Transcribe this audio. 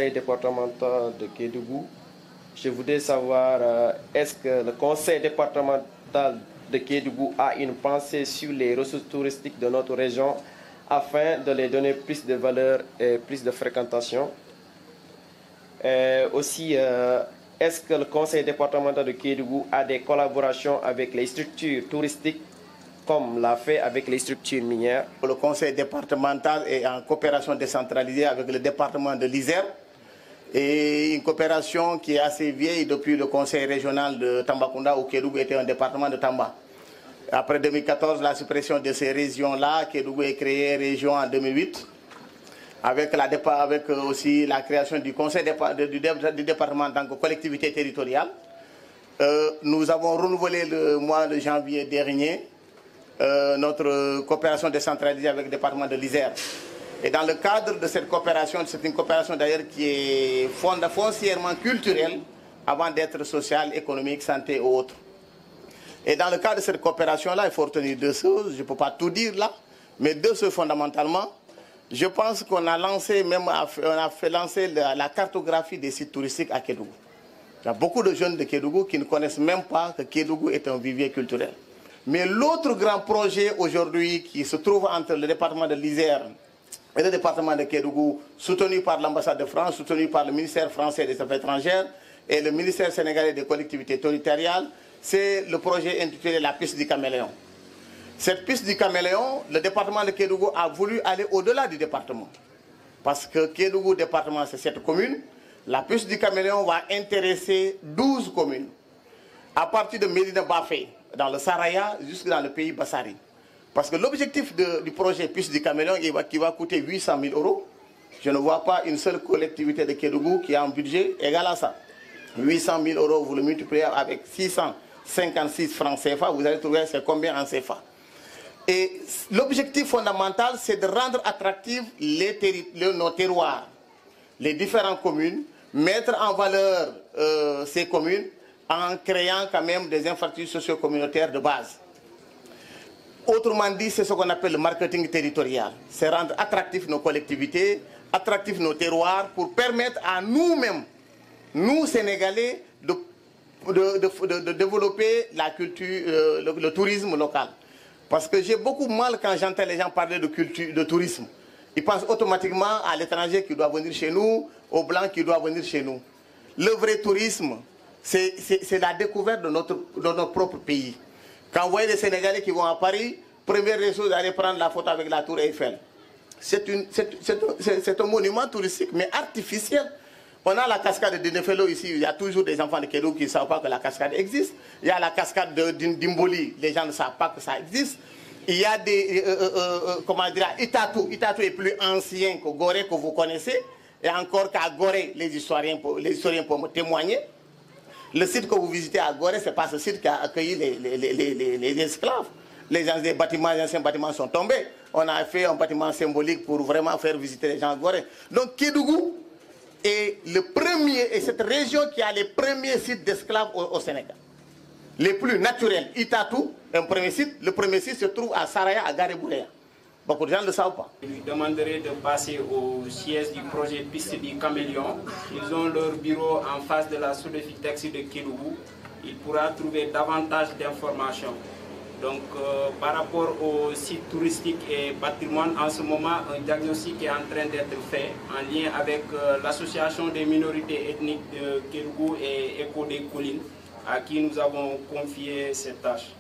conseil départemental de Kédougou. Je voudrais savoir, est-ce que le conseil départemental de Kédougou a une pensée sur les ressources touristiques de notre région afin de les donner plus de valeur et plus de fréquentation. Aussi, est-ce que le conseil départemental de Kédougou a des collaborations avec les structures touristiques comme l'a fait avec les structures minières? Le conseil départemental est en coopération décentralisée avec le département de l'Isère et une coopération qui est assez vieille depuis le conseil régional de Tambacounda où Kédougou était un département de Tamba. Après 2014, la suppression de ces régions-là, Kédougou est créée région en 2008 avec aussi la création du conseil du département en tant que collectivité territoriale. Nous avons renouvelé le mois de janvier dernier notre coopération décentralisée avec le département de l'Isère. Et dans le cadre de cette coopération, c'est une coopération d'ailleurs qui est foncièrement culturelle avant d'être sociale, économique, santé ou autre. Et dans le cadre de cette coopération-là, il faut retenir deux choses, je ne peux pas tout dire là, mais deux choses fondamentalement. Je pense qu'on a lancé, fait lancer la cartographie des sites touristiques à Kédougou. Il y a beaucoup de jeunes de Kédougou qui ne connaissent même pas que Kédougou est un vivier culturel. Mais l'autre grand projet aujourd'hui qui se trouve entre le département de l'Isère et le département de Kédougou, soutenu par l'ambassade de France, soutenu par le ministère français des Affaires étrangères et le ministère sénégalais des collectivités territoriales, c'est le projet intitulé la piste du Caméléon. Cette piste du Caméléon, le département de Kédougou a voulu aller au-delà du département. Parce que Kédougou département, c'est 7 communes. La piste du Caméléon va intéresser 12 communes. À partir de Médina Bafé, dans le Saraya, jusque dans le pays Bassari. Parce que l'objectif du projet piste du Caméléon, qui va coûter 800 000 €, je ne vois pas une seule collectivité de Kédougou qui a un budget égal à ça. 800 000 €, vous le multipliez avec 656 francs CFA, vous allez trouver c'est combien en CFA. Et l'objectif fondamental, c'est de rendre attractifs nos terroirs, les différentes communes, mettre en valeur ces communes en créant quand même des infrastructures socio-communautaires de base. Autrement dit, c'est ce qu'on appelle le marketing territorial. C'est rendre attractifs nos collectivités, attractifs nos terroirs pour permettre à nous-mêmes, nous Sénégalais, de développer la culture, le tourisme local. Parce que j'ai beaucoup mal quand j'entends les gens parler de tourisme. Ils pensent automatiquement à l'étranger qui doit venir chez nous, aux blancs qui doivent venir chez nous. Le vrai tourisme, c'est la découverte de notre propre pays. Quand vous voyez les Sénégalais qui vont à Paris, première des choses, aller prendre la photo avec la tour Eiffel. C'est un monument touristique, mais artificiel. On a la cascade de Nefelo ici, il y a toujours des enfants de Kédougou qui ne savent pas que la cascade existe. Il y a la cascade d'Imboli, les gens ne savent pas que ça existe. Il y a des, comment dire, Itatou. Itatou est plus ancien que Gorée, que vous connaissez. Et encore qu'à Gorée, les historiens peuvent me témoigner. Le site que vous visitez à Gorée, ce n'est pas ce site qui a accueilli les esclaves. Les anciens bâtiments sont tombés. On a fait un bâtiment symbolique pour vraiment faire visiter les gens à Gorée. Donc Kédougou est le premier, et cette région qui a les premiers sites d'esclaves au Sénégal. Les plus naturels. Itatou, un premier site. Le premier site se trouve à Saraya, à Garé-Bouléa. Beaucoup de gens ne le savent pas. Je lui demanderai de passer au siège du projet Piste du Caméléon. Ils ont leur bureau en face de la Sodefitex de Kédougou. Il pourra trouver davantage d'informations. Donc, par rapport au site touristique et patrimoine, en ce moment, un diagnostic est en train d'être fait en lien avec l'association des minorités ethniques de Kédougou et Écho des Collines, à qui nous avons confié cette tâche.